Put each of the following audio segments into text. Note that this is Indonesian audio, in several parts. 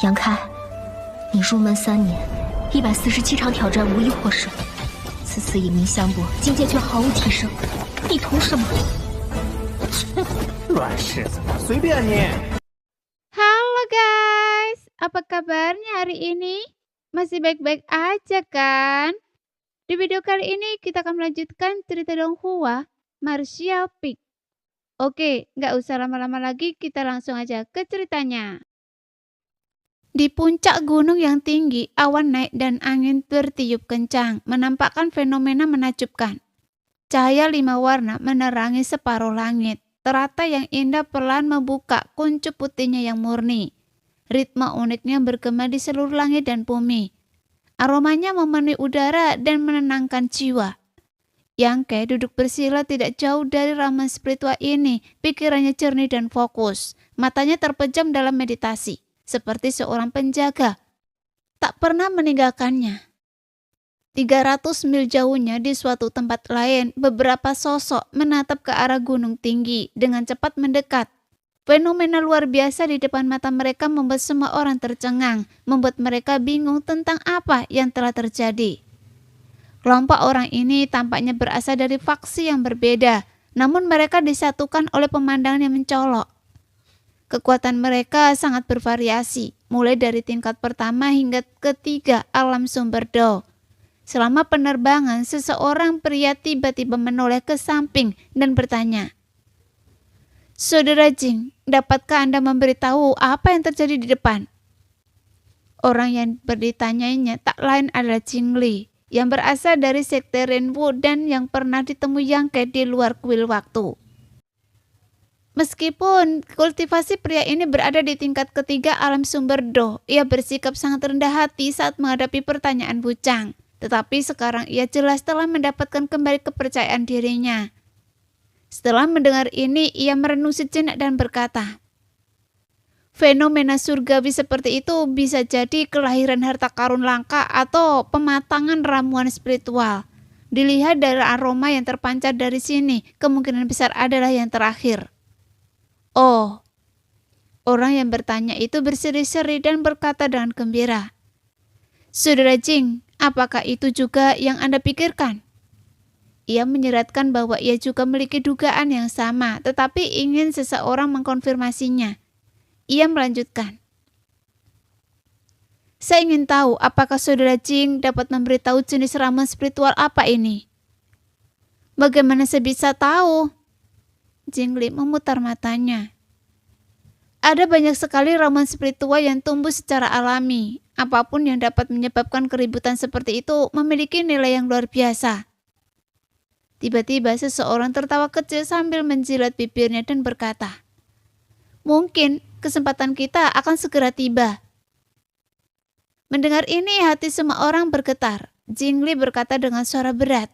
杨开，你入门3年，147场挑战无一获胜，此次以名相搏，境界却毫无提升，你图什么？乱柿子，随便你。Halo guys, apa kabarnya hari ini? Masih baik-baik aja kan? Di video kali ini kita akan melanjutkan cerita Donghua, Martial Peak. Oke, nggak usah lama-lama lagi, kita langsung aja ke ceritanya. Di puncak gunung yang tinggi, awan naik dan angin bertiup kencang, menampakkan fenomena menakjubkan. Cahaya 5 warna menerangi separuh langit. Teratai yang indah perlahan membuka kuncup putihnya yang murni. Ritme uniknya bergema di seluruh langit dan bumi. Aromanya memenuhi udara dan menenangkan jiwa. Yangke duduk bersila tidak jauh dari ramuan spiritual ini. Pikirannya jernih dan fokus. Matanya terpejam dalam meditasi, seperti seorang penjaga. Tak pernah meninggalkannya. 300 mil jauhnya di suatu tempat lain, beberapa sosok menatap ke arah gunung tinggi dengan cepat mendekat. Fenomena luar biasa di depan mata mereka membuat semua orang tercengang, membuat mereka bingung tentang apa yang telah terjadi. Kelompok orang ini tampaknya berasal dari faksi yang berbeda, namun mereka disatukan oleh pemandangan yang mencolok. Kekuatan mereka sangat bervariasi, mulai dari tingkat pertama hingga ketiga alam sumber Do. Selama penerbangan, seseorang pria tiba-tiba menoleh ke samping dan bertanya, "Saudara Jing, dapatkah Anda memberitahu apa yang terjadi di depan?" Orang yang ditanyainya tak lain adalah Jing Li, yang berasal dari sekte Renwu dan yang pernah ditemui Yangke di luar kuil waktu. Meskipun kultivasi pria ini berada di tingkat ketiga alam sumber Do, ia bersikap sangat rendah hati saat menghadapi pertanyaan Wuchang. Tetapi sekarang ia jelas telah mendapatkan kembali kepercayaan dirinya. Setelah mendengar ini, ia merenung sejenak dan berkata, "Fenomena surgawi seperti itu bisa jadi kelahiran harta karun langka atau pematangan ramuan spiritual. Dilihat dari aroma yang terpancar dari sini, kemungkinan besar adalah yang terakhir." Oh, orang yang bertanya itu berseri-seri dan berkata dengan gembira, "Saudara Jing, apakah itu juga yang Anda pikirkan?" Ia menyeratkan bahwa ia juga memiliki dugaan yang sama, tetapi ingin seseorang mengkonfirmasinya. Ia melanjutkan, "Saya ingin tahu apakah saudara Jing dapat memberitahu jenis ramuan spiritual apa ini?" "Bagaimana saya bisa tahu?" Jing Li memutar matanya. "Ada banyak sekali ramuan spiritual yang tumbuh secara alami. Apapun yang dapat menyebabkan keributan seperti itu memiliki nilai yang luar biasa." Tiba-tiba seseorang tertawa kecil sambil menjilat bibirnya dan berkata, "Mungkin kesempatan kita akan segera tiba." Mendengar ini hati semua orang bergetar. Jing Li berkata dengan suara berat,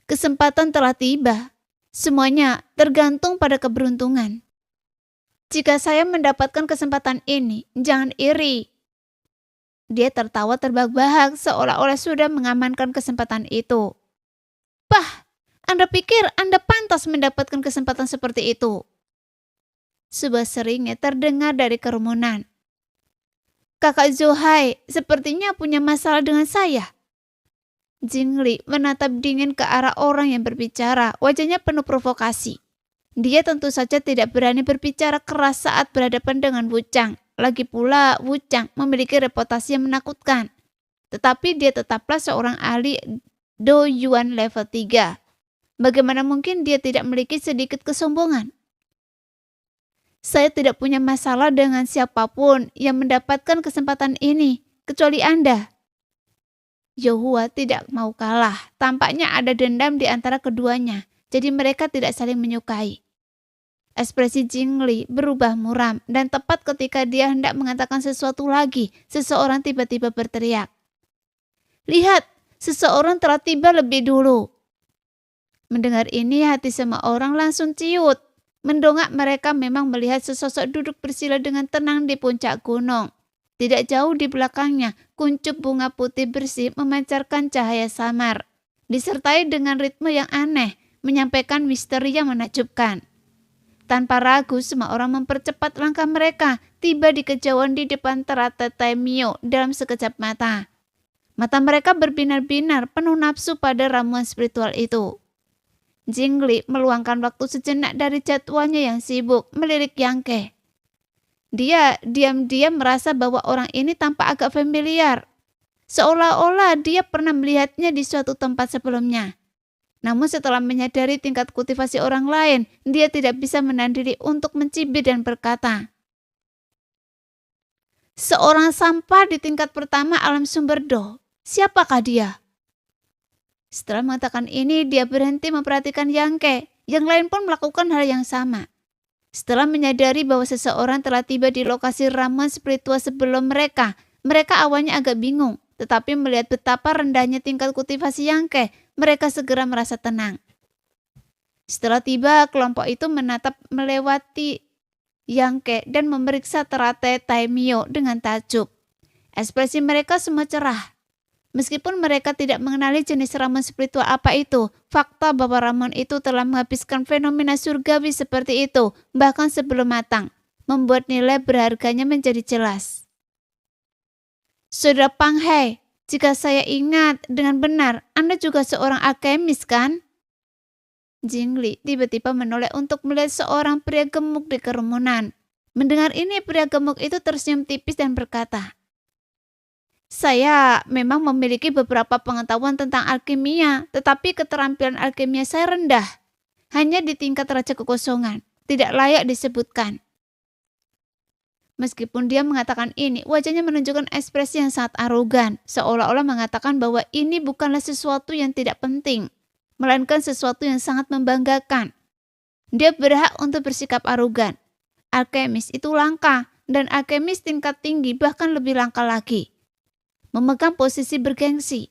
"Kesempatan telah tiba. Semuanya tergantung pada keberuntungan. Jika saya mendapatkan kesempatan ini, jangan iri." Dia tertawa terbahak-bahak seolah-olah sudah mengamankan kesempatan itu. "Bah, Anda pikir Anda pantas mendapatkan kesempatan seperti itu?" Sebuah seringnya terdengar dari kerumunan. "Kakak Zhuhai sepertinya punya masalah dengan saya." Jing Li menatap dingin ke arah orang yang berbicara, wajahnya penuh provokasi. Dia tentu saja tidak berani berbicara keras saat berhadapan dengan Wuchang. Lagi pula Wuchang memiliki reputasi yang menakutkan. Tetapi dia tetaplah seorang ahli Do Yuan level 3. Bagaimana mungkin dia tidak memiliki sedikit kesombongan? "Saya tidak punya masalah dengan siapapun yang mendapatkan kesempatan ini, kecuali Anda." Yohua tidak mau kalah. Tampaknya ada dendam di antara keduanya, jadi mereka tidak saling menyukai. Ekspresi Jing Li berubah muram dan tepat ketika dia hendak mengatakan sesuatu lagi, seseorang tiba-tiba berteriak, "Lihat, seseorang telah tiba lebih dulu." Mendengar ini hati semua orang langsung ciut. Mendongak mereka memang melihat sesosok duduk bersila dengan tenang di puncak gunung. Tidak jauh di belakangnya, kuncup bunga putih bersih memancarkan cahaya samar, disertai dengan ritme yang aneh, menyampaikan misteri yang menakjubkan. Tanpa ragu, semua orang mempercepat langkah mereka, tiba di kejauhan di depan Teratai Taimyo dalam sekejap mata. Mata mereka berbinar-binar, penuh nafsu pada ramuan spiritual itu. Jingli meluangkan waktu sejenak dari jadwalnya yang sibuk, melirik Yangke. Dia diam-diam merasa bahwa orang ini tampak agak familiar. Seolah-olah dia pernah melihatnya di suatu tempat sebelumnya. Namun setelah menyadari tingkat kultivasi orang lain, dia tidak bisa menahan diri untuk mencibir dan berkata, "Seorang sampah di tingkat pertama alam sumber Do. Siapakah dia?" Setelah mengatakan ini, dia berhenti memperhatikan Yangke. Yang lain pun melakukan hal yang sama. Setelah menyadari bahwa seseorang telah tiba di lokasi ramuan spiritual sebelum mereka awalnya agak bingung. Tetapi melihat betapa rendahnya tingkat kultivasi Yangke, mereka segera merasa tenang. Setelah tiba, kelompok itu menatap melewati Yangke dan memeriksa Teratai Taimyo dengan takjub. Ekspresi mereka semua cerah. Meskipun mereka tidak mengenali jenis ramuan spiritual apa itu, fakta bahwa ramuan itu telah menghabiskan fenomena surgawi seperti itu, bahkan sebelum matang, membuat nilai berharganya menjadi jelas. Saudara Pang He, jika saya ingat dengan benar, Anda juga seorang alkemis kan? Jingli tiba-tiba menoleh untuk melihat seorang pria gemuk di kerumunan. Mendengar ini, pria gemuk itu tersenyum tipis dan berkata, "Saya memang memiliki beberapa pengetahuan tentang alkimia, tetapi keterampilan alkimia saya rendah. Hanya di tingkat Raja Kekosongan, tidak layak disebutkan." Meskipun dia mengatakan ini, wajahnya menunjukkan ekspresi yang sangat arogan, seolah-olah mengatakan bahwa ini bukanlah sesuatu yang tidak penting, melainkan sesuatu yang sangat membanggakan. Dia berhak untuk bersikap arogan. Alkemis itu langka, dan alkemis tingkat tinggi bahkan lebih langka lagi. Memegang posisi bergengsi.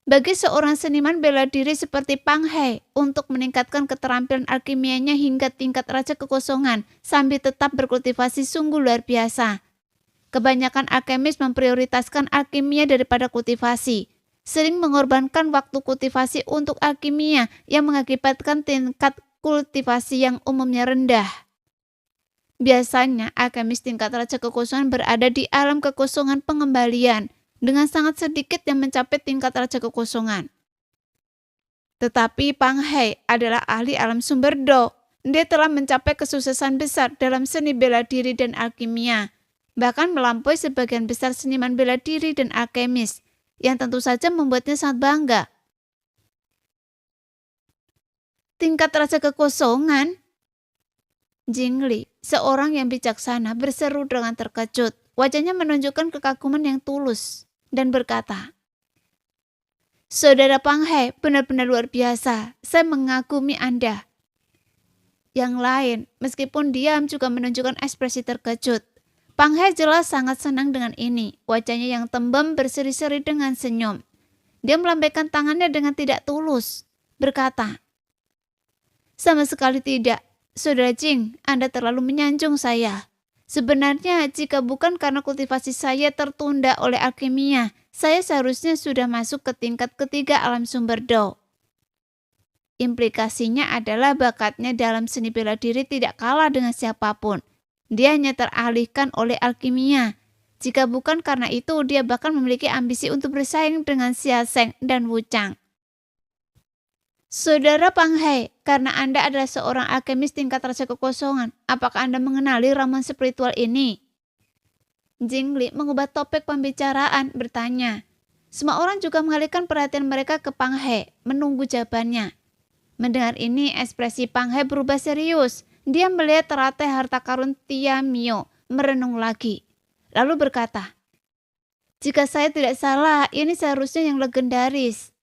Bagi seorang seniman bela diri seperti Pang He untuk meningkatkan keterampilan alkimianya hingga tingkat Raja Kekosongan sambil tetap berkultivasi sungguh luar biasa. Kebanyakan alkemis memprioritaskan alkimia daripada kultivasi, sering mengorbankan waktu kultivasi untuk alkimia yang mengakibatkan tingkat kultivasi yang umumnya rendah. Biasanya, alkemis tingkat Raja Kekosongan berada di alam kekosongan pengembalian, dengan sangat sedikit yang mencapai tingkat Raja Kekosongan. Tetapi Pang He adalah ahli alam sumber Do. Dia telah mencapai kesuksesan besar dalam seni bela diri dan alkimia, bahkan melampaui sebagian besar seniman bela diri dan alkemis, yang tentu saja membuatnya sangat bangga. Tingkat Raja Kekosongan? Jingli, seorang yang bijaksana, berseru dengan terkejut. Wajahnya menunjukkan kekaguman yang tulus dan berkata, "Saudara Pang He benar-benar luar biasa. Saya mengagumi Anda." Yang lain, meskipun diam, juga menunjukkan ekspresi terkejut. Pang He jelas sangat senang dengan ini. Wajahnya yang tembem berseri-seri dengan senyum. Dia melambaikan tangannya dengan tidak tulus, berkata, "Sama sekali tidak. Saudara Jing, Anda terlalu menyanjung saya. Sebenarnya jika bukan karena kultivasi saya tertunda oleh alkimia, saya seharusnya sudah masuk ke tingkat ketiga alam sumber Do." Implikasinya adalah bakatnya dalam seni bela diri tidak kalah dengan siapapun. Dia hanya teralihkan oleh alkimia. Jika bukan karena itu, dia bahkan memiliki ambisi untuk bersaing dengan Xia Sheng dan Wu Chang. Saudara Pang He, karena Anda adalah seorang alkemis tingkat Raja Kekosongan, apakah Anda mengenali ramuan spiritual ini? Jingli mengubah topik pembicaraan, bertanya. Semua orang juga mengalihkan perhatian mereka ke Pang He, menunggu jawabannya. Mendengar ini, ekspresi Pang He berubah serius. Dia melihat teratai harta karun Tiamyo, merenung lagi. Lalu berkata, "Jika saya tidak salah, ini seharusnya yang legendaris."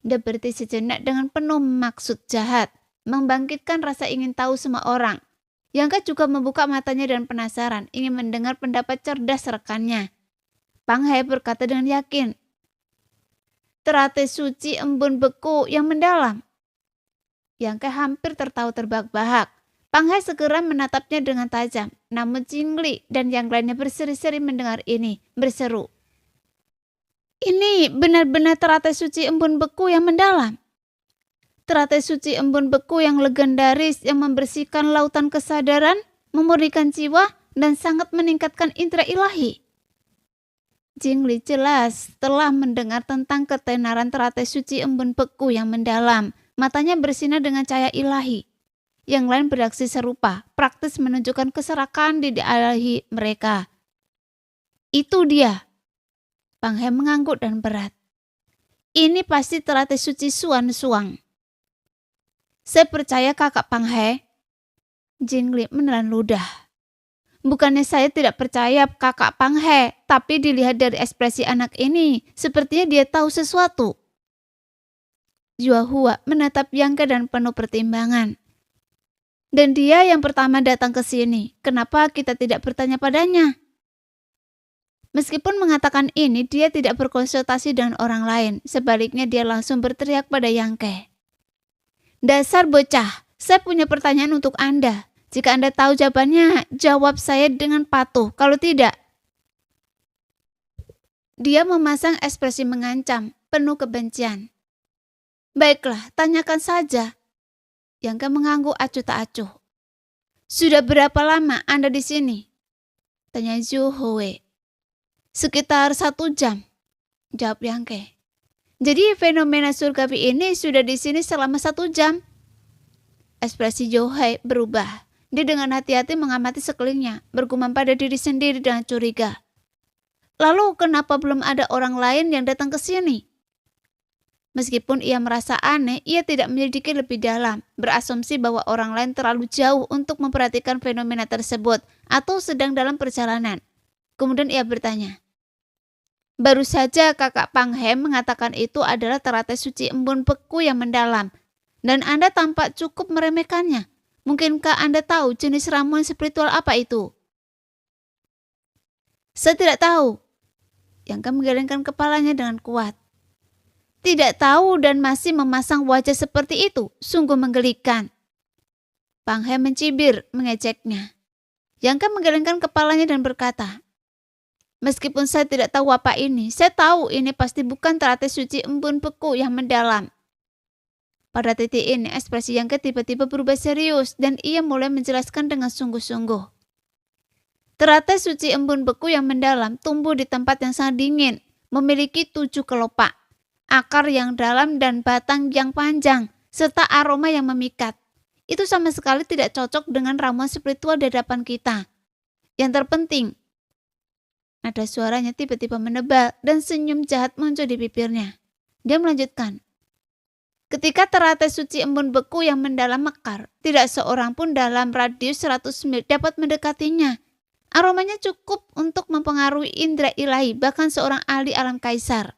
Dia berhenti sejenak dengan penuh maksud jahat, membangkitkan rasa ingin tahu semua orang. Yangka juga membuka matanya dan penasaran, ingin mendengar pendapat cerdas rekannya. Pang He berkata dengan yakin, "Teratai suci embun beku yang mendalam." Yangka hampir tertawa terbahak-bahak. Pang He segera menatapnya dengan tajam, namun Jingli dan yang lainnya berseri-seri mendengar ini, berseru, "Ini benar-benar teratai suci embun beku yang mendalam." Teratai suci embun beku yang legendaris yang membersihkan lautan kesadaran, memurnikan jiwa, dan sangat meningkatkan indera ilahi. Jingli jelas telah mendengar tentang ketenaran teratai suci embun beku yang mendalam. Matanya bersinar dengan cahaya ilahi. Yang lain bereaksi serupa, praktis menunjukkan keserakan di ilahi mereka. Itu dia. Pang He mengangguk dan berat. Ini pasti teratai suci Suan Suang. Saya percaya kakak Pang He. Jingli menelan ludah. Bukannya saya tidak percaya kakak Pang He, tapi dilihat dari ekspresi anak ini, sepertinya dia tahu sesuatu. Jua Hua menatap Yang Ke dan penuh pertimbangan. Dan dia yang pertama datang ke sini, kenapa kita tidak bertanya padanya? Meskipun mengatakan ini, dia tidak berkonsultasi dengan orang lain. Sebaliknya dia langsung berteriak pada Yang Ke. Dasar bocah, saya punya pertanyaan untuk Anda. Jika Anda tahu jawabannya, jawab saya dengan patuh. Kalau tidak, dia memasang ekspresi mengancam, penuh kebencian. Baiklah, tanyakan saja. Yang Ke mengangguk acuh tak acuh. Sudah berapa lama Anda di sini? Tanya Zhu Hui. Sekitar 1 jam, jawab Yang Ke. Jadi fenomena surgawi ini sudah di sini selama 1 jam. Ekspresi Zhu Hui berubah. Dia dengan hati-hati mengamati sekelilingnya, bergumam pada diri sendiri dengan curiga. Lalu kenapa belum ada orang lain yang datang ke sini? Meskipun ia merasa aneh, ia tidak menyelidiki lebih dalam, berasumsi bahwa orang lain terlalu jauh untuk memperhatikan fenomena tersebut atau sedang dalam perjalanan. Kemudian ia bertanya, baru saja kakak Pang He mengatakan itu adalah teratai suci embun beku yang mendalam, dan Anda tampak cukup meremehkannya. Mungkinkah Anda tahu jenis ramuan spiritual apa itu? Saya tidak tahu. Yang Ke menggelengkan kepalanya dengan kuat. Tidak tahu dan masih memasang wajah seperti itu, sungguh menggelikan. Pang He mencibir, mengejeknya. Yang Ke menggelengkan kepalanya dan berkata, meskipun saya tidak tahu apa ini, saya tahu ini pasti bukan teratai suci embun beku yang mendalam. Pada titik ini, ekspresi Yang Ke tiba-tiba berubah serius dan ia mulai menjelaskan dengan sungguh-sungguh. Teratai suci embun beku yang mendalam tumbuh di tempat yang sangat dingin, memiliki 7 kelopak, akar yang dalam dan batang yang panjang, serta aroma yang memikat. Itu sama sekali tidak cocok dengan ramuan spiritual di hadapan kita. Yang terpenting, nada suaranya tiba-tiba menebal dan senyum jahat muncul di bibirnya. Dia melanjutkan, ketika teratai suci embun beku yang mendalam mekar, tidak seorang pun dalam radius 100 mil dapat mendekatinya. Aromanya cukup untuk mempengaruhi indera ilahi, bahkan seorang ahli alam kaisar.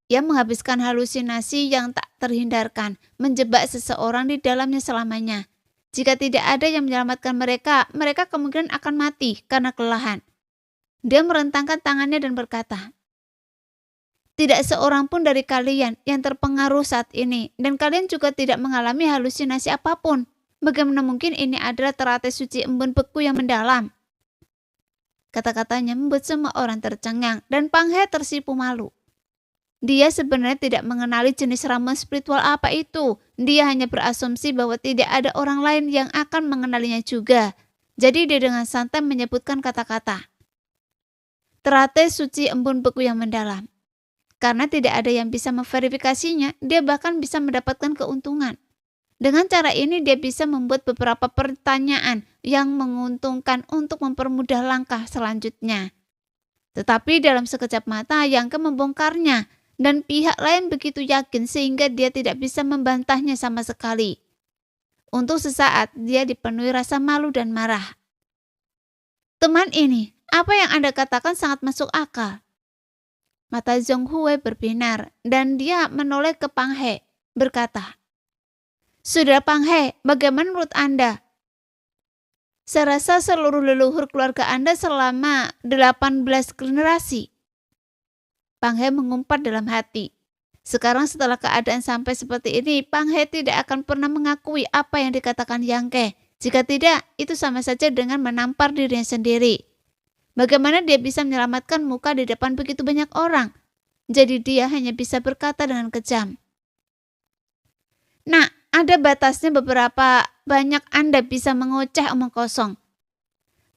Ia menghabiskan halusinasi yang tak terhindarkan, menjebak seseorang di dalamnya selamanya. Jika tidak ada yang menyelamatkan mereka, mereka kemungkinan akan mati karena kelelahan. Dia merentangkan tangannya dan berkata, tidak seorang pun dari kalian yang terpengaruh saat ini, dan kalian juga tidak mengalami halusinasi apapun. Bagaimana mungkin ini adalah teratai suci embun beku yang mendalam? Kata-katanya membuat semua orang tercengang, dan Pang He tersipu malu. Dia sebenarnya tidak mengenali jenis ramuan spiritual apa itu. Dia hanya berasumsi bahwa tidak ada orang lain yang akan mengenalinya juga. Jadi dia dengan santai menyebutkan kata-kata, teratai suci embun beku yang mendalam. Karena tidak ada yang bisa memverifikasinya, dia bahkan bisa mendapatkan keuntungan. Dengan cara ini dia bisa membuat beberapa pertanyaan yang menguntungkan untuk mempermudah langkah selanjutnya. Tetapi dalam sekejap mata Yang Ke membongkarnya, dan pihak lain begitu yakin sehingga dia tidak bisa membantahnya sama sekali. Untuk sesaat dia dipenuhi rasa malu dan marah. Teman ini, apa yang Anda katakan sangat masuk akal. Mata Zhong Hui berbinar dan dia menoleh ke Pang He, berkata, Saudara Pang He, bagaimana menurut Anda? Saya rasa seluruh leluhur keluarga Anda selama 18 generasi. Pang He mengumpat dalam hati. Sekarang setelah keadaan sampai seperti ini, Pang He tidak akan pernah mengakui apa yang dikatakan Yang Ke. Jika tidak, itu sama saja dengan menampar dirinya sendiri. Bagaimana dia bisa menyelamatkan muka di depan begitu banyak orang? Jadi dia hanya bisa berkata dengan kejam. Nah, ada batasnya beberapa banyak Anda bisa mengoceh omong kosong.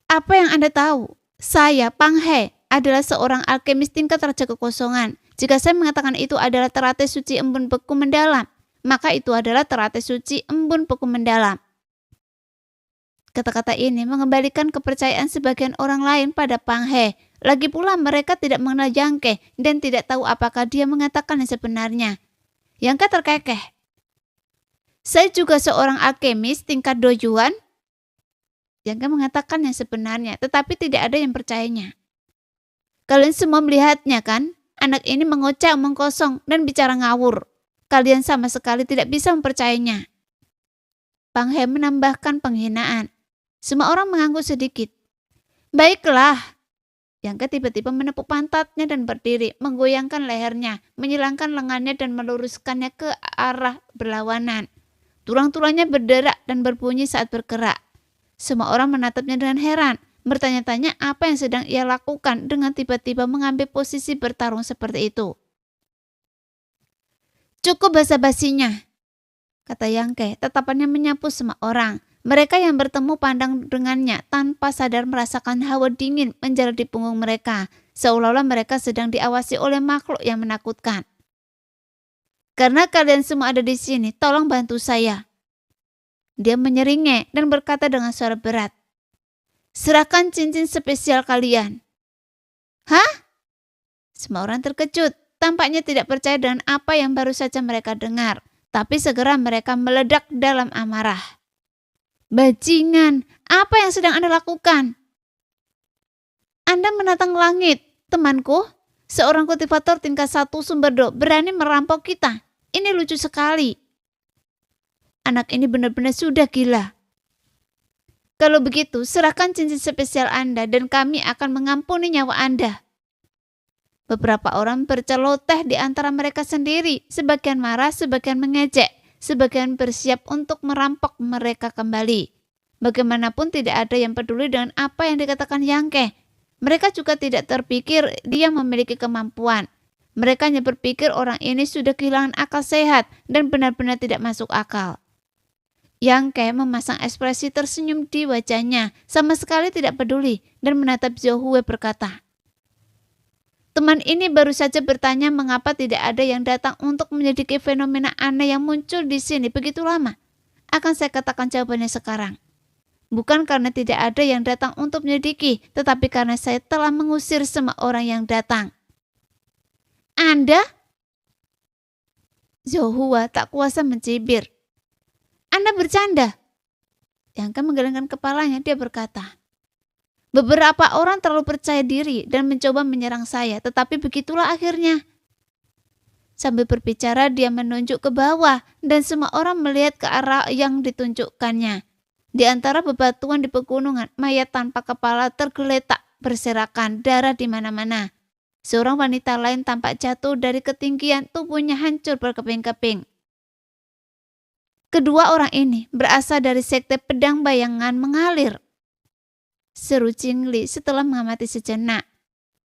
Apa yang Anda tahu? Saya, Pang He, adalah seorang alkemis tingkat Raja Kekosongan. Jika saya mengatakan itu adalah teratai suci embun beku mendalam, maka itu adalah teratai suci embun beku mendalam. Kata-kata ini mengembalikan kepercayaan sebagian orang lain pada Pang He. Lagi pula mereka tidak mengenal Yang Ke dan tidak tahu apakah dia mengatakan yang sebenarnya. Yang Ke terkekeh. Saya juga seorang alkemis tingkat dojuan. Yang Ke mengatakan yang sebenarnya, tetapi tidak ada yang percayanya. Kalian semua melihatnya kan? Anak ini mengoceh omong kosong dan bicara ngawur. Kalian sama sekali tidak bisa mempercayainya. Pang He menambahkan penghinaan. Semua orang mengangguk sedikit. Baiklah. Yang Ke tiba-tiba menepuk pantatnya dan berdiri, menggoyangkan lehernya, menyilangkan lengannya dan meluruskannya ke arah berlawanan. Tulang-tulangnya berderak dan berbunyi saat bergerak. Semua orang menatapnya dengan heran, bertanya-tanya apa yang sedang ia lakukan dengan tiba-tiba mengambil posisi bertarung seperti itu. Cukup basa-basinya, kata Yang Ke, tatapannya menyapu semua orang. Mereka yang bertemu pandang dengannya tanpa sadar merasakan hawa dingin menjalar di punggung mereka, seolah-olah mereka sedang diawasi oleh makhluk yang menakutkan. Karena kalian semua ada di sini, tolong bantu saya. Dia menyeringai dan berkata dengan suara berat. Serahkan cincin spesial kalian. Hah? Semua orang terkejut, tampaknya tidak percaya dengan apa yang baru saja mereka dengar, tapi segera mereka meledak dalam amarah. Bajingan, apa yang sedang Anda lakukan? Anda menatang langit, temanku. Seorang kultivator tingkat 1 Sumberdo berani merampok kita. Ini lucu sekali. Anak ini benar-benar sudah gila. Kalau begitu, serahkan cincin spesial Anda dan kami akan mengampuni nyawa Anda. Beberapa orang berceloteh di antara mereka sendiri, sebagian marah, sebagian mengejek. Sebagian bersiap untuk merampok mereka kembali. Bagaimanapun tidak ada yang peduli dengan apa yang dikatakan Yang Ke. Mereka juga tidak terpikir dia memiliki kemampuan. Mereka hanya berpikir orang ini sudah kehilangan akal sehat dan benar-benar tidak masuk akal. Yang Ke memasang ekspresi tersenyum di wajahnya, sama sekali tidak peduli dan menatap Zhou Hue berkata, teman ini baru saja bertanya mengapa tidak ada yang datang untuk menyelidiki fenomena aneh yang muncul di sini begitu lama. Akan saya katakan jawabannya sekarang. Bukan karena tidak ada yang datang untuk menyelidiki, tetapi karena saya telah mengusir semua orang yang datang. Anda? Zhou Hue tak kuasa mencibir. Anda bercanda? Yang Ke menggelengkan kepalanya, dia berkata, beberapa orang terlalu percaya diri dan mencoba menyerang saya, tetapi begitulah akhirnya. Sambil berbicara, dia menunjuk ke bawah dan semua orang melihat ke arah yang ditunjukkannya. Di antara bebatuan di pegunungan, mayat tanpa kepala tergeletak berserakan, darah di mana-mana. Seorang wanita lain tampak jatuh dari ketinggian, tubuhnya hancur berkeping-keping. Kedua orang ini berasal dari sekte pedang bayangan mengalir. Seru Jingli setelah mengamati sejenak.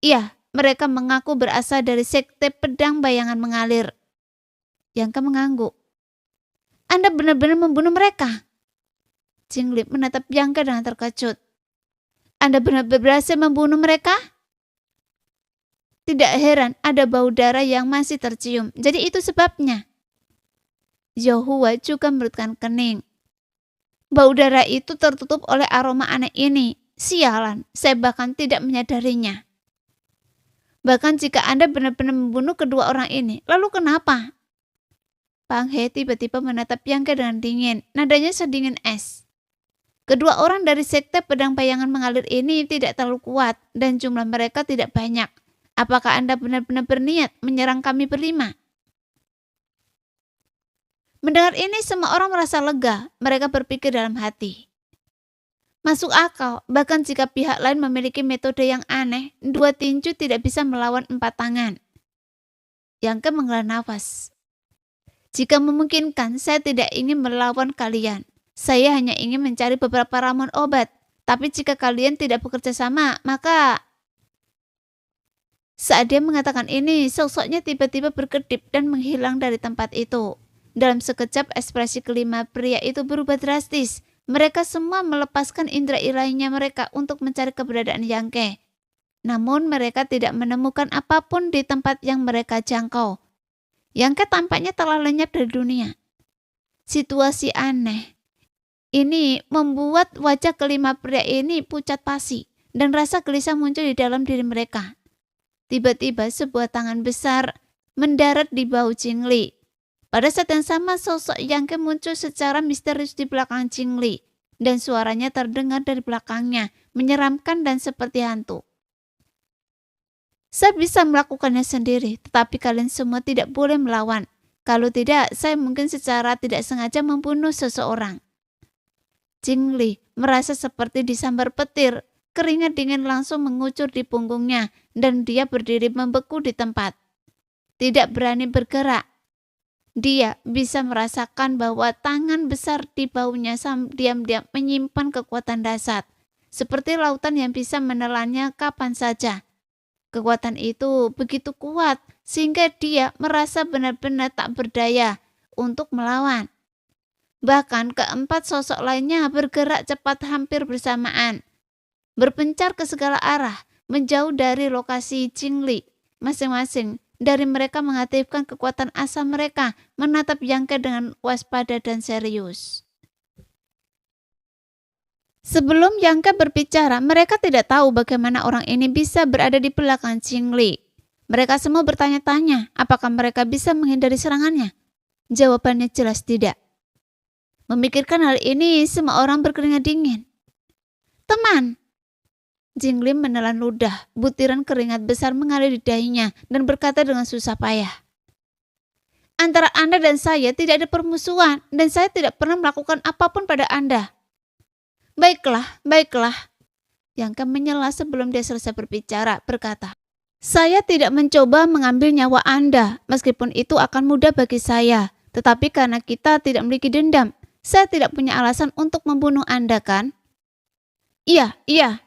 Iya, mereka mengaku berasal dari sekte pedang bayangan mengalir. Yang Ke mengangguk. Anda benar-benar membunuh mereka? Jingli menatap Yang Ke dengan terkejut. Anda benar-benar berhasil membunuh mereka? Tidak heran ada bau darah yang masih tercium. Jadi itu sebabnya. Zhou Hue juga merutkan kening. Bau darah itu tertutup oleh aroma aneh ini. Sialan, saya bahkan tidak menyadarinya. Bahkan jika Anda benar-benar membunuh kedua orang ini, lalu kenapa? Pang He tiba-tiba menatap Yang Ke dengan dingin, nadanya sedingin es. Kedua orang dari sekte pedang bayangan mengalir ini tidak terlalu kuat dan jumlah mereka tidak banyak. Apakah Anda benar-benar berniat menyerang kami berlima? Mendengar ini semua orang merasa lega, mereka berpikir dalam hati. Masuk akal, bahkan jika pihak lain memiliki metode yang aneh, 2 tinju tidak bisa melawan 4 tangan. Yang Ke menghela nafas. Jika memungkinkan, saya tidak ingin melawan kalian. Saya hanya ingin mencari beberapa ramuan obat. Tapi jika kalian tidak bekerja sama, maka... Saat dia mengatakan ini, sosoknya tiba-tiba berkedip dan menghilang dari tempat itu. Dalam sekejap ekspresi kelima pria itu berubah drastis. Mereka semua melepaskan indera ilahinya mereka untuk mencari keberadaan Yangke. Namun mereka tidak menemukan apapun di tempat yang mereka jangkau. Yangke tampaknya telah lenyap dari dunia. Situasi aneh ini membuat wajah kelima pria ini pucat pasi dan rasa gelisah muncul di dalam diri mereka. Tiba-tiba sebuah tangan besar mendarat di bahu Jingli. Pada saat yang sama sosok Yangke muncul secara misterius di belakang Jingli dan suaranya terdengar dari belakangnya, menyeramkan dan seperti hantu. Saya bisa melakukannya sendiri, tetapi kalian semua tidak boleh melawan. Kalau tidak, saya mungkin secara tidak sengaja membunuh seseorang. Jingli merasa seperti disambar petir, keringat dingin langsung mengucur di punggungnya dan dia berdiri membeku di tempat. Tidak berani bergerak. Dia bisa merasakan bahwa tangan besar di bahunya diam-diam menyimpan kekuatan dahsyat, seperti lautan yang bisa menelannya kapan saja. Kekuatan itu begitu kuat sehingga dia merasa benar-benar tak berdaya untuk melawan. Bahkan keempat sosok lainnya bergerak cepat hampir bersamaan, berpencar ke segala arah, menjauh dari lokasi Jingli. Masing-masing dari mereka mengaktifkan kekuatan asa mereka, menatap Yangke dengan waspada dan serius. Sebelum Yangke berbicara, mereka tidak tahu bagaimana orang ini bisa berada di belakang Jingli. Mereka semua bertanya-tanya, apakah mereka bisa menghindari serangannya? Jawabannya jelas tidak. Memikirkan hal ini, semua orang berkeringat dingin. Teman! Jingli menelan ludah, butiran keringat besar mengalir di dahinya dan berkata dengan susah payah. Antara Anda dan saya tidak ada permusuhan dan saya tidak pernah melakukan apapun pada Anda. Baiklah, baiklah. Yangke menyela sebelum dia selesai berbicara, berkata, saya tidak mencoba mengambil nyawa Anda, meskipun itu akan mudah bagi saya. Tetapi karena kita tidak memiliki dendam, saya tidak punya alasan untuk membunuh Anda, kan? Iya, iya.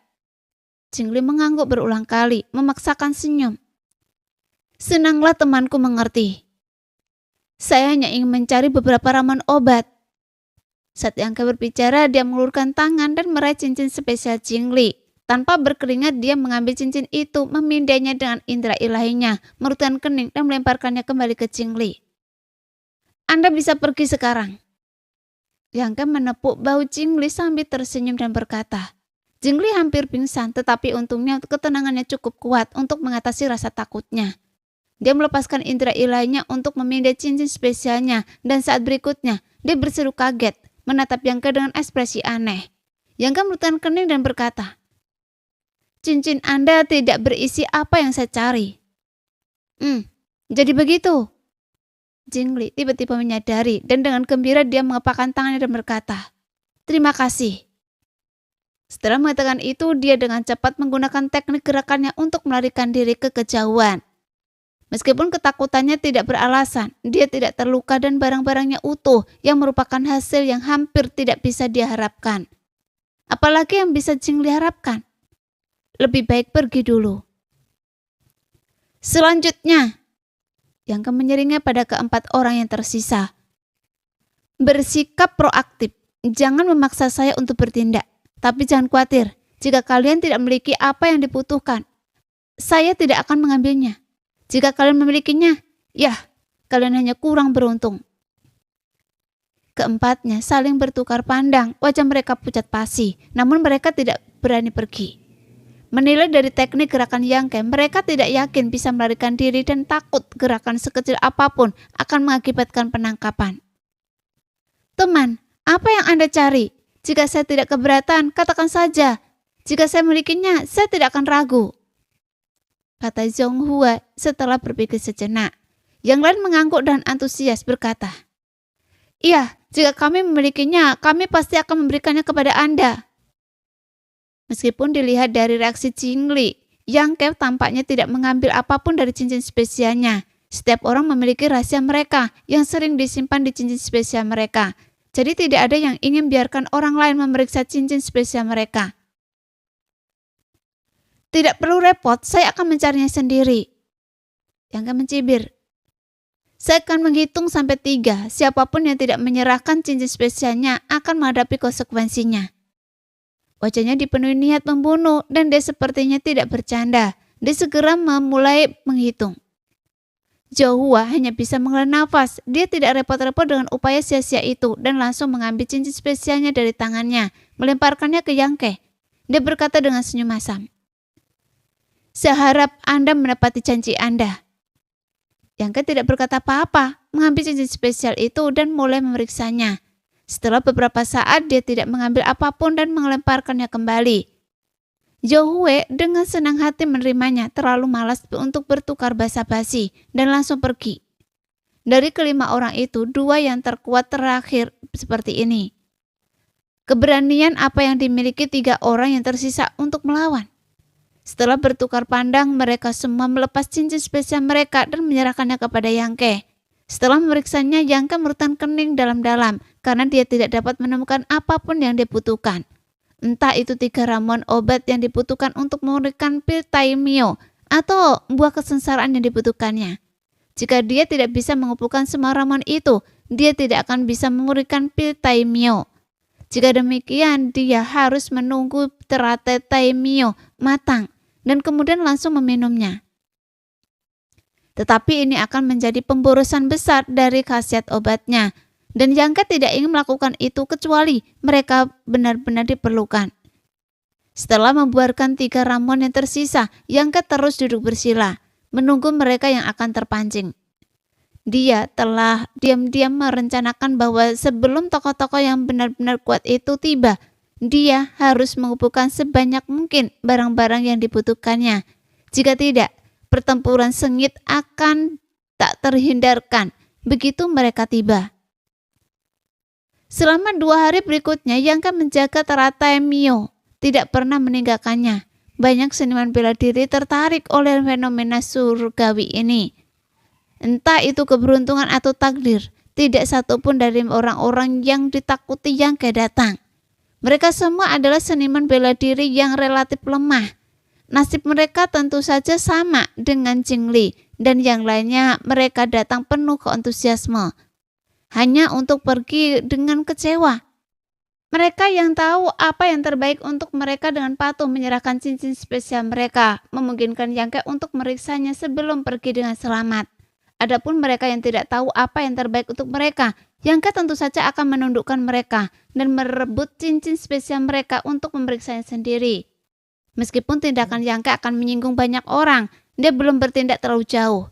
Jingli mengangguk berulang kali, memaksakan senyum. Senanglah temanku mengerti. Saya hanya ingin mencari beberapa ramuan obat. Saat Yangke berbicara, dia mengulurkan tangan dan meraih cincin spesial Jingli. Tanpa berkeringat, dia mengambil cincin itu, memindainya dengan indera ilahinya, merutkan kening dan melemparkannya kembali ke Jingli. Anda bisa pergi sekarang. Yangke menepuk bahu Jingli sambil tersenyum dan berkata, Jingli hampir pingsan, tetapi untungnya ketenangannya cukup kuat untuk mengatasi rasa takutnya. Dia melepaskan indera ilahinya untuk memindai cincin spesialnya dan saat berikutnya dia berseru kaget, menatap Yangke dengan ekspresi aneh. Yangke merutkan kening dan berkata, cincin Anda tidak berisi apa yang saya cari. Jadi begitu. Jingli tiba-tiba menyadari dan dengan gembira dia mengepakkan tangannya dan berkata, terima kasih. Setelah mengatakan itu, dia dengan cepat menggunakan teknik gerakannya untuk melarikan diri ke kejauhan. Meskipun ketakutannya tidak beralasan, dia tidak terluka dan barang-barangnya utuh yang merupakan hasil yang hampir tidak bisa diharapkan. Apalagi yang bisa Jingli harapkan? Lebih baik pergi dulu. Selanjutnya, Yangke menyeringai pada keempat orang yang tersisa. Bersikap proaktif, jangan memaksa saya untuk bertindak. Tapi jangan khawatir, jika kalian tidak memiliki apa yang dibutuhkan, saya tidak akan mengambilnya. Jika kalian memilikinya, ya, kalian hanya kurang beruntung. Keempatnya saling bertukar pandang, wajah mereka pucat pasi, namun mereka tidak berani pergi. Menilai dari teknik gerakan Yangke, mereka tidak yakin bisa melarikan diri dan takut gerakan sekecil apapun akan mengakibatkan penangkapan. Teman, apa yang Anda cari? Jika saya tidak keberatan, katakan saja. Jika saya memilikinya, saya tidak akan ragu. Kata Zonghua setelah berpikir sejenak. Yang lain mengangguk dan antusias berkata, iya, jika kami memilikinya, kami pasti akan memberikannya kepada Anda. Meskipun dilihat dari reaksi Jingli, Yangke tampaknya tidak mengambil apapun dari cincin spesialnya. Setiap orang memiliki rahasia mereka yang sering disimpan di cincin spesial mereka. Jadi tidak ada yang ingin biarkan orang lain memeriksa cincin spesial mereka. Tidak perlu repot, saya akan mencarinya sendiri. Yangke mencibir. Saya akan menghitung sampai 3. Siapapun yang tidak menyerahkan cincin spesialnya akan menghadapi konsekuensinya. Wajahnya dipenuhi niat membunuh dan dia sepertinya tidak bercanda. Dia segera memulai menghitung. Zhou hanya bisa menghela nafas. Dia tidak repot-repot dengan upaya sia-sia itu dan langsung mengambil cincin spesialnya dari tangannya, melemparkannya ke Yang Ke. Dia berkata dengan senyum masam, "Saya harap Anda menepati janji Anda." Yang Ke tidak berkata apa-apa, mengambil cincin spesial itu dan mulai memeriksanya. Setelah beberapa saat dia tidak mengambil apapun dan melemparkannya kembali. Zhou dengan senang hati menerimanya, terlalu malas untuk bertukar basa-basi dan langsung pergi. Dari kelima orang itu, 2 yang terkuat terakhir seperti ini. Keberanian apa yang dimiliki 3 orang yang tersisa untuk melawan. Setelah bertukar pandang, mereka semua melepas cincin spesial mereka dan menyerahkannya kepada Yang Ke. Setelah memeriksanya, Yang Ke merutan kening dalam-dalam karena dia tidak dapat menemukan apapun yang dibutuhkan. Entah itu 3 ramuan obat yang dibutuhkan untuk memurnikan pil Taimyo atau buah kesengsaraan yang dibutuhkannya. Jika dia tidak bisa mengumpulkan semua ramuan itu, dia tidak akan bisa memurnikan pil Taimyo. Jika demikian, dia harus menunggu teratai Taimyo matang dan kemudian langsung meminumnya. Tetapi ini akan menjadi pemborosan besar dari khasiat obatnya, dan Yang Ke tidak ingin melakukan itu kecuali mereka benar-benar diperlukan. Setelah membuarkan 3 ramuan yang tersisa, Yang Ke terus duduk bersila, menunggu mereka yang akan terpancing. Dia telah diam-diam merencanakan bahwa sebelum tokoh-tokoh yang benar-benar kuat itu tiba, dia harus mengumpulkan sebanyak mungkin barang-barang yang dibutuhkannya. Jika tidak, pertempuran sengit akan tak terhindarkan begitu mereka tiba. Selama 2 hari berikutnya, Yang Ke menjaga teratai Mio, tidak pernah meninggalkannya. Banyak seniman bela diri tertarik oleh fenomena surgawi ini. Entah itu keberuntungan atau takdir, tidak satupun dari orang-orang yang ditakuti Yang Ke datang. Mereka semua adalah seniman bela diri yang relatif lemah. Nasib mereka tentu saja sama dengan Jing Li dan yang lainnya. Mereka datang penuh antusiasme, hanya untuk pergi dengan kecewa. Mereka yang tahu apa yang terbaik untuk mereka dengan patuh menyerahkan cincin spesial mereka, memungkinkan Yang Ke untuk meriksanya sebelum pergi dengan selamat. Adapun mereka yang tidak tahu apa yang terbaik untuk mereka, Yang Ke tentu saja akan menundukkan mereka dan merebut cincin spesial mereka untuk memeriksanya sendiri. Meskipun tindakan Yang Ke akan menyinggung banyak orang, dia belum bertindak terlalu jauh.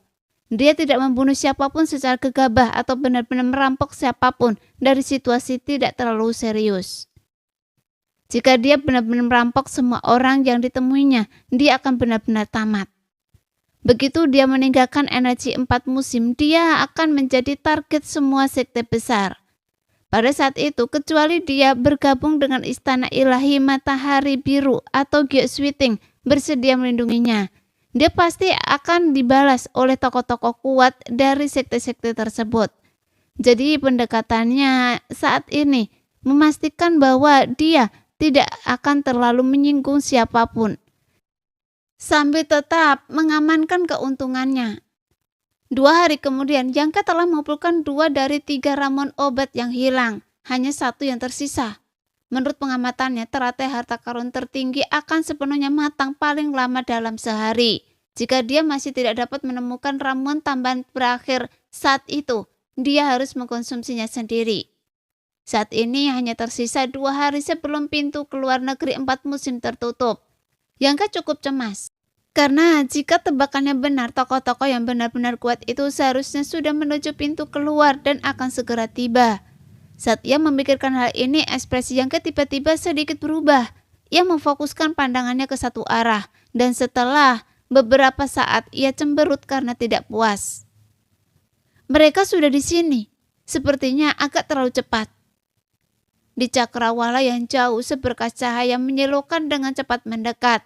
Dia tidak membunuh siapapun secara gegabah atau benar-benar merampok siapapun dari situasi tidak terlalu serius. Jika dia benar-benar merampok semua orang yang ditemuinya, dia akan benar-benar tamat. Begitu dia meninggalkan energi 4 musim, dia akan menjadi target semua sekte besar. Pada saat itu, kecuali dia bergabung dengan Istana Ilahi Matahari Biru atau Gyeoswiting bersedia melindunginya, dia pasti akan dibalas oleh tokoh-tokoh kuat dari sekte-sekte tersebut. Jadi pendekatannya saat ini memastikan bahwa dia tidak akan terlalu menyinggung siapapun, sambil tetap mengamankan keuntungannya. 2 hari kemudian, Yang Ke telah mengumpulkan 2 dari 3 ramuan obat yang hilang. Hanya 1 yang tersisa. Menurut pengamatannya, teratai harta karun tertinggi akan sepenuhnya matang paling lama dalam sehari. Jika dia masih tidak dapat menemukan ramuan tambahan berakhir saat itu, dia harus mengkonsumsinya sendiri. Saat ini hanya tersisa 2 hari sebelum pintu keluar negeri 4 musim tertutup. Yang Ke cukup cemas. Karena jika tebakannya benar, tokoh-tokoh yang benar-benar kuat itu seharusnya sudah menuju pintu keluar dan akan segera tiba. Saat ia memikirkan hal ini, ekspresi Yang Ke tiba-tiba sedikit berubah. Ia memfokuskan pandangannya ke satu arah, dan setelah beberapa saat ia cemberut karena tidak puas. Mereka sudah di sini. Sepertinya agak terlalu cepat. Di cakrawala yang jauh, seberkas cahaya menyelokan dengan cepat mendekat.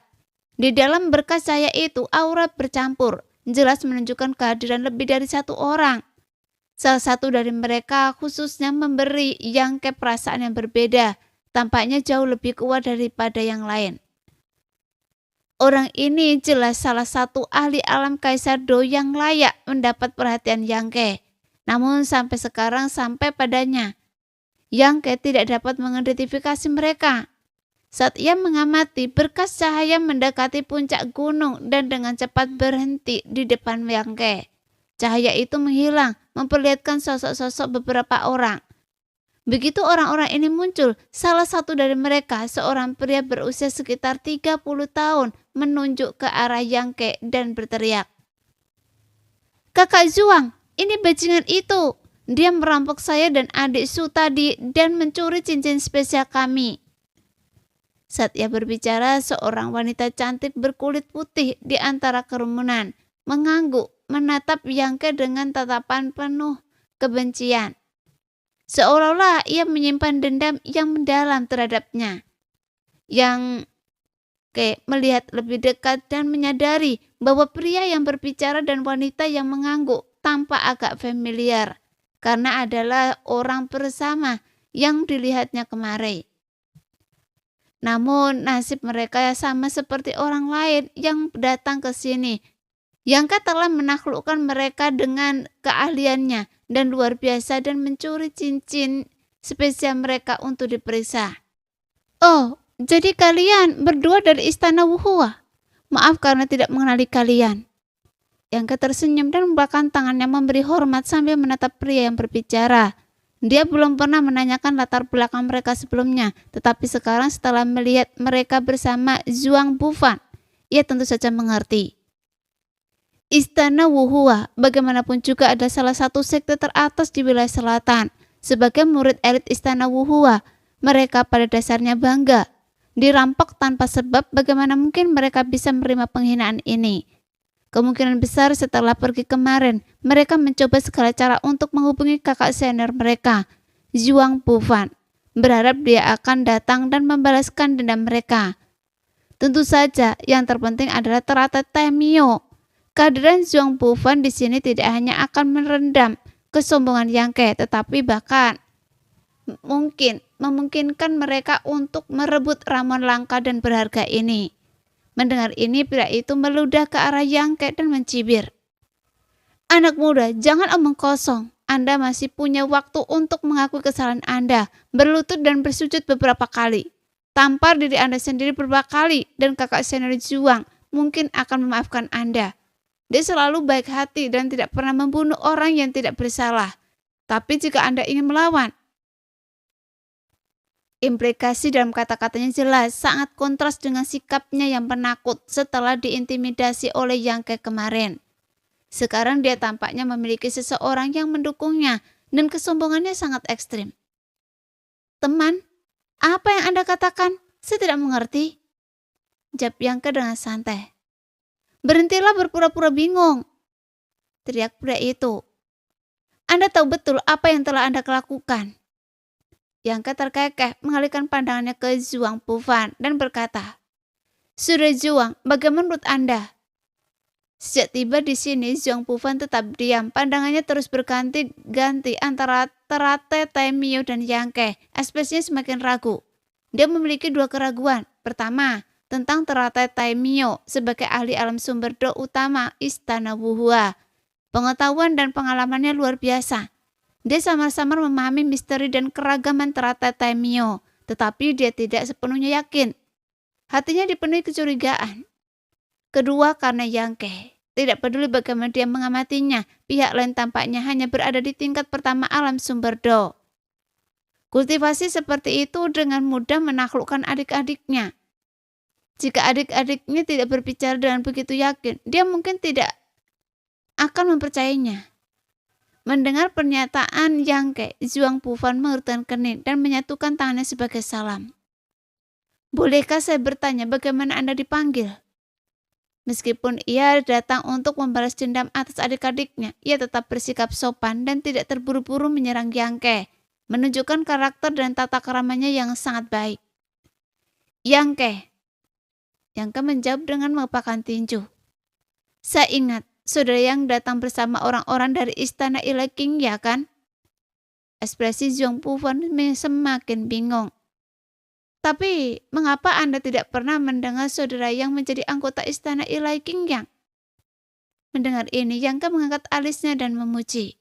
Di dalam berkas cahaya itu, aura bercampur, jelas menunjukkan kehadiran lebih dari 1 orang. Salah satu dari mereka khususnya memberi Yang Ke perasaan yang berbeda, tampaknya jauh lebih kuat daripada yang lain. Orang ini jelas salah satu ahli alam Kaisar Do yang layak mendapat perhatian Yang Ke. Namun sampai sekarang sampai padanya, Yang Ke tidak dapat mengidentifikasi mereka. Saat ia mengamati, berkas cahaya mendekati puncak gunung dan dengan cepat berhenti di depan Yang Ke. Cahaya itu menghilang, memperlihatkan sosok-sosok beberapa orang. Begitu orang-orang ini muncul, salah satu dari mereka, seorang pria berusia sekitar 30 tahun, menunjuk ke arah Yang Ke dan berteriak, "Kakak Zhuang, ini bajingan itu. Dia merampok saya dan adik Su tadi dan mencuri cincin spesial kami." Saat ia berbicara, seorang wanita cantik berkulit putih di antara kerumunan mengangguk menatap Yang Ke dengan tatapan penuh kebencian. Seolah-olah ia menyimpan dendam yang mendalam terhadapnya. Yang Ke melihat lebih dekat dan menyadari bahwa pria yang berbicara dan wanita yang mengangguk tampak agak familiar karena adalah orang bersama yang dilihatnya kemarin. Namun nasib mereka sama seperti orang lain yang datang ke sini. Yang Ke telah menaklukkan mereka dengan keahliannya dan luar biasa dan mencuri cincin spesial mereka untuk diperiksa. "Oh, jadi kalian berdua dari istana Wuhua? Maaf karena tidak mengenali kalian." Yang Ke tersenyum dan membalikan tangannya memberi hormat sambil menatap pria yang berbicara. Dia belum pernah menanyakan latar belakang mereka sebelumnya, tetapi sekarang setelah melihat mereka bersama Zhuang Bufan, ia tentu saja mengerti. Istana Wuhua bagaimanapun juga ada salah satu sekte teratas di wilayah selatan. Sebagai murid elit istana Wuhua, mereka pada dasarnya bangga. Dirampok tanpa sebab, bagaimana mungkin mereka bisa menerima penghinaan ini? Kemungkinan besar setelah pergi kemarin, mereka mencoba segala cara untuk menghubungi kakak senior mereka, Zhuang Bufan, berharap dia akan datang dan membalaskan dendam mereka. Tentu saja yang terpenting adalah teratai Taimyo. Kehadiran Zhuang Bufan di sini tidak hanya akan merendam kesombongan Yang Ke, tetapi bahkan memungkinkan mereka untuk merebut ramuan langka dan berharga ini. Mendengar ini, pria itu meludah ke arah Yang Ke dan mencibir, "Anak muda, jangan omong kosong. Anda masih punya waktu untuk mengakui kesalahan Anda, berlutut dan bersujud beberapa kali. Tampar diri Anda sendiri beberapa kali dan kakak senior Zhuang mungkin akan memaafkan Anda. Dia selalu baik hati dan tidak pernah membunuh orang yang tidak bersalah. Tapi jika Anda ingin melawan..." Implikasi dalam kata-katanya jelas, sangat kontras dengan sikapnya yang penakut setelah diintimidasi oleh Yang Ke kemarin. Sekarang dia tampaknya memiliki seseorang yang mendukungnya dan kesombongannya sangat ekstrim. "Teman, apa yang Anda katakan? Saya tidak mengerti," jawab Yang Ke dengan santai. "Berhentilah berpura-pura bingung," teriak pria itu. "Anda tahu betul apa yang telah Anda lakukan." Yang Ke terkekeh mengalihkan pandangannya ke Zhuang Bufan dan berkata, "Sudah Zhuang, bagaimana menurut Anda?" Sejak tiba di sini, Zhuang Bufan tetap diam. Pandangannya terus berganti-ganti antara teratai Taimyo dan Yang Ke. Ekspresinya semakin ragu. Dia memiliki dua keraguan. Pertama, tentang teratai Taimyo sebagai ahli alam sumber do utama istana Wuhua. Pengetahuan dan pengalamannya luar biasa. Dia samar-samar memahami misteri dan keragaman teratai Taimyo, tetapi dia tidak sepenuhnya yakin. Hatinya dipenuhi kecurigaan. Kedua, karena Yang Ke tidak peduli bagaimana dia mengamatinya, pihak lain tampaknya hanya berada di tingkat pertama alam sumber do. Kultivasi seperti itu dengan mudah menaklukkan adik-adiknya. Jika adik-adiknya tidak berbicara dengan begitu yakin, dia mungkin tidak akan mempercayainya. Mendengar pernyataan Yang Ke, Zhuang Bufan mengerutkan kening dan menyatukan tangannya sebagai salam. "Bolehkah saya bertanya bagaimana Anda dipanggil?" Meskipun ia datang untuk membalas dendam atas adik-adiknya, ia tetap bersikap sopan dan tidak terburu-buru menyerang Yang Ke, menunjukkan karakter dan tata keramanya yang sangat baik. "Yang Ke," Yang Ke menjawab dengan mengepakkan tinju. "Saya ingat, saudara yang datang bersama orang-orang dari istana Ilai King, ya kan?" Ekspresi Zhuang Bufan semakin bingung. "Tapi mengapa Anda tidak pernah mendengar saudara yang menjadi anggota istana Ilai King yang?" Mendengar ini, Yang Ke mengangkat alisnya dan memuji.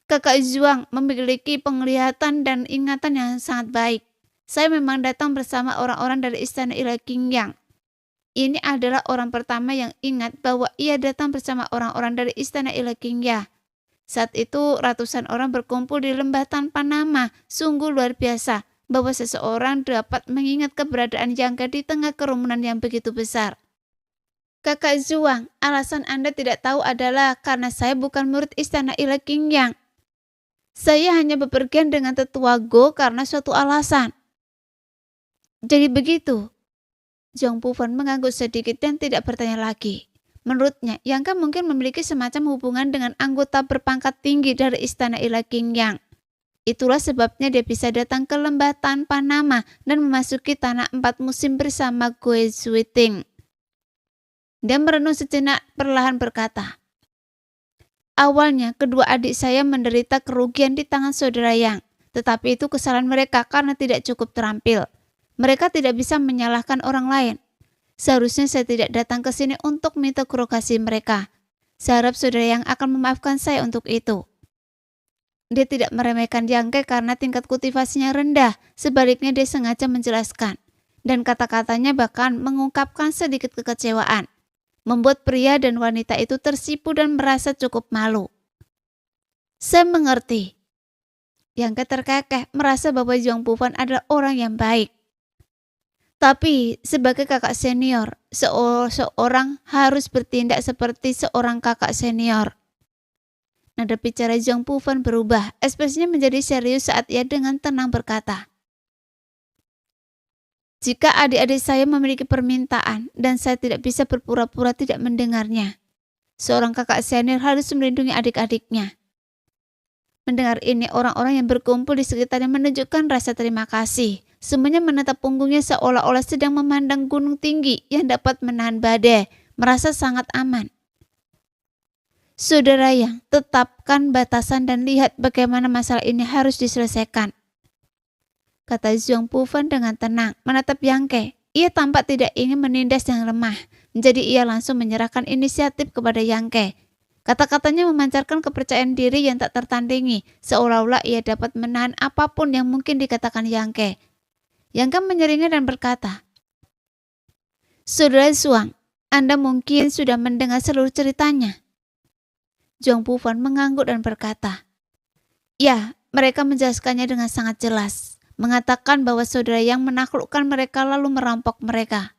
Kakak Zhuang memiliki penglihatan dan ingatan yang sangat baik. Saya memang datang bersama orang-orang dari istana Ila Qingyang. Ini adalah orang pertama yang ingat bahwa ia datang bersama orang-orang dari istana Ila Qingyang. Saat itu ratusan orang berkumpul di lembah tanpa nama. Sungguh luar biasa bahwa seseorang dapat mengingat keberadaan Yang Ke di tengah kerumunan yang begitu besar. Kakak Zhuang, alasan Anda tidak tahu adalah karena saya bukan murid istana Ila Qingyang. Saya hanya bepergian dengan tetua Go karena suatu alasan. Jadi begitu. Zhang Pufan mengangguk sedikit dan tidak bertanya lagi. Menurutnya, Yang Ke mungkin memiliki semacam hubungan dengan anggota berpangkat tinggi dari istana Ila Qingyang. Itulah sebabnya dia bisa datang ke lembah tanpa nama dan memasuki tanah 4 musim bersama Gue Zuiting. Dia merenung sejenak perlahan berkata, awalnya kedua adik saya menderita kerugian di tangan saudara Yang, tetapi itu kesalahan mereka karena tidak cukup terampil. Mereka tidak bisa menyalahkan orang lain. Seharusnya saya tidak datang ke sini untuk minta kurokasi mereka. Saya harap saudara Yang akan memaafkan saya untuk itu. Dia tidak meremehkan Yang Ke karena tingkat kultivasinya rendah. Sebaliknya dia sengaja menjelaskan. Dan kata-katanya bahkan mengungkapkan sedikit kekecewaan. Membuat pria dan wanita itu tersipu dan merasa cukup malu. Saya mengerti. Yang Ke terkekeh merasa bahwa Zhang Pufan adalah orang yang baik. Tapi sebagai kakak senior, seorang harus bertindak seperti seorang kakak senior. Nada bicara Zhang Pufan berubah, ekspresinya menjadi serius saat ia dengan tenang berkata, jika adik-adik saya memiliki permintaan dan saya tidak bisa berpura-pura tidak mendengarnya, seorang kakak senior harus melindungi adik-adiknya. Mendengar ini, orang-orang yang berkumpul di sekitarnya menunjukkan rasa terima kasih. Semuanya menatap punggungnya seolah-olah sedang memandang gunung tinggi yang dapat menahan badai, merasa sangat aman. Saudara Yang, tetapkan batasan dan lihat bagaimana masalah ini harus diselesaikan. Kata Zhang Pufan dengan tenang, menatap Yang Ke. Ia tampak tidak ingin menindas yang lemah, jadi ia langsung menyerahkan inisiatif kepada Yang Ke. Kata-katanya memancarkan kepercayaan diri yang tak tertandingi, seolah-olah ia dapat menahan apapun yang mungkin dikatakan Yang Ke. Yang Ke menyeringai dan berkata, saudara Zhuang, Anda mungkin sudah mendengar seluruh ceritanya. Zhang Pufan mengangguk dan berkata, ya, mereka menjelaskannya dengan sangat jelas. Mengatakan bahwa saudara Yang menaklukkan mereka lalu merampok mereka.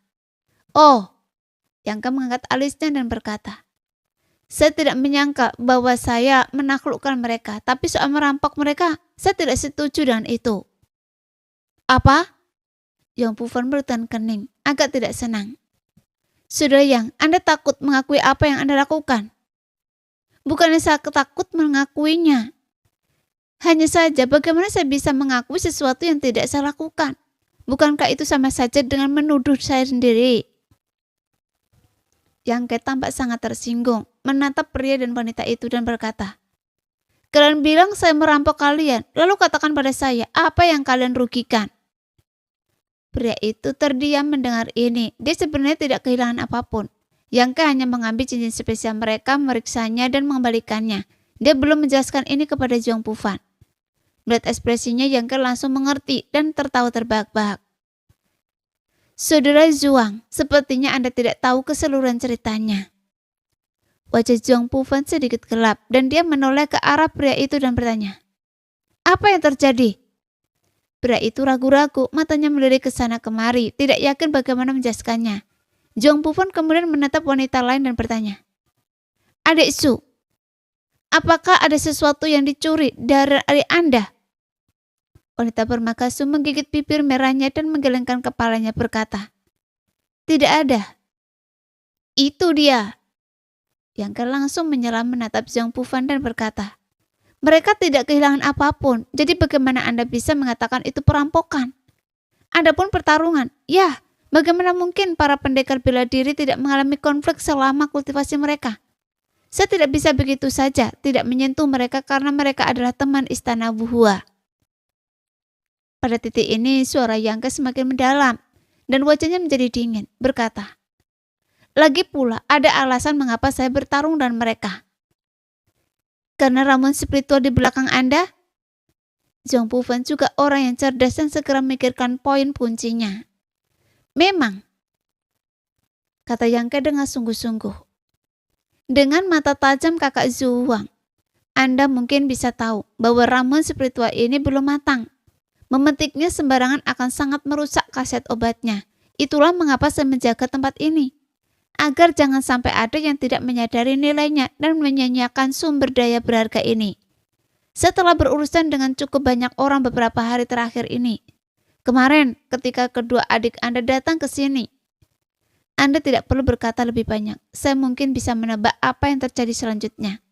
Oh, Yang Ke mengangkat alisnya dan berkata, saya tidak menyangka bahwa saya menaklukkan mereka, tapi soal merampok mereka, saya tidak setuju dengan itu. Apa? Zhang Pufan bertahan kening, agak tidak senang. Saudara Yang, Anda takut mengakui apa yang Anda lakukan? Bukannya saya takut mengakuinya. Hanya saja bagaimana saya bisa mengakui sesuatu yang tidak saya lakukan? Bukankah itu sama saja dengan menuduh saya sendiri? Yang Ke tampak sangat tersinggung, menatap pria dan wanita itu dan berkata, kalian bilang saya merampok kalian, lalu katakan pada saya apa yang kalian rugikan. Pria itu terdiam mendengar ini. Dia sebenarnya tidak kehilangan apapun. Yang Ke hanya mengambil cincin spesial mereka, meriksanya dan mengembalikannya. Dia belum menjelaskan ini kepada Zhang Pufan. Melihat ekspresinya, Yang Ke langsung mengerti dan tertawa terbahak-bahak. Saudara Zhuang, sepertinya Anda tidak tahu keseluruhan ceritanya. Wajah Zhang Pufan sedikit gelap dan dia menoleh ke arah pria itu dan bertanya, apa yang terjadi? Pria itu ragu-ragu, matanya melirik ke sana kemari, tidak yakin bagaimana menjelaskannya. Zhang Pufan kemudian menatap wanita lain dan bertanya, adik Su, apakah ada sesuatu yang dicuri dari Anda? Wanita bermaka Su menggigit bibir merahnya dan menggelengkan kepalanya berkata, tidak ada. Itu dia. Yang Ke langsung menyelam menatap Zhang Pufan dan berkata, mereka tidak kehilangan apapun, jadi bagaimana Anda bisa mengatakan itu perampokan? Adapun pertarungan, ya, bagaimana mungkin para pendekar bela diri tidak mengalami konflik selama kultivasi mereka? Saya tidak bisa begitu saja tidak menyentuh mereka karena mereka adalah teman istana Wuhua. Pada titik ini suara Yang Ke semakin mendalam dan wajahnya menjadi dingin, berkata, lagi pula ada alasan mengapa saya bertarung dengan mereka. Karena ramuan spiritual di belakang Anda? Zhuang Bufan juga orang yang cerdas dan segera memikirkan poin kuncinya. Memang, kata Yang Ke dengan sungguh-sungguh. Dengan mata tajam kakak Zhuang, Anda mungkin bisa tahu bahwa ramuan spiritual ini belum matang. Memetiknya sembarangan akan sangat merusak khasiat obatnya. Itulah mengapa saya menjaga tempat ini. Agar jangan sampai ada yang tidak menyadari nilainya dan menyanyiakan sumber daya berharga ini. Setelah berurusan dengan cukup banyak orang beberapa hari terakhir ini, kemarin ketika kedua adik Anda datang ke sini, Anda tidak perlu berkata lebih banyak. Saya mungkin bisa menebak apa yang terjadi selanjutnya.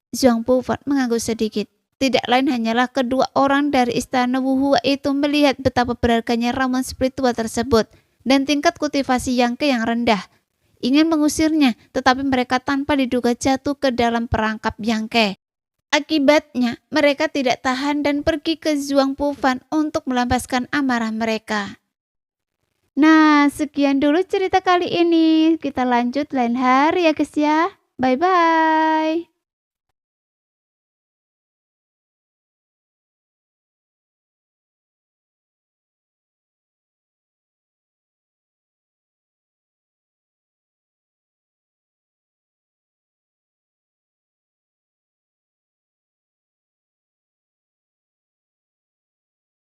Zhuang Bufan mengangguk sedikit. Tidak lain hanyalah kedua orang dari istana Wuhua itu melihat betapa berharganya ramuan spiritual tersebut dan tingkat kultivasi Yang Ke yang rendah. Ingin mengusirnya, tetapi mereka tanpa diduga jatuh ke dalam perangkap Yang Ke. Akibatnya, mereka tidak tahan dan pergi ke Zhuang Bufan untuk melampiaskan amarah mereka. Nah, sekian dulu cerita kali ini. Kita lanjut lain hari ya guys ya. Bye-bye.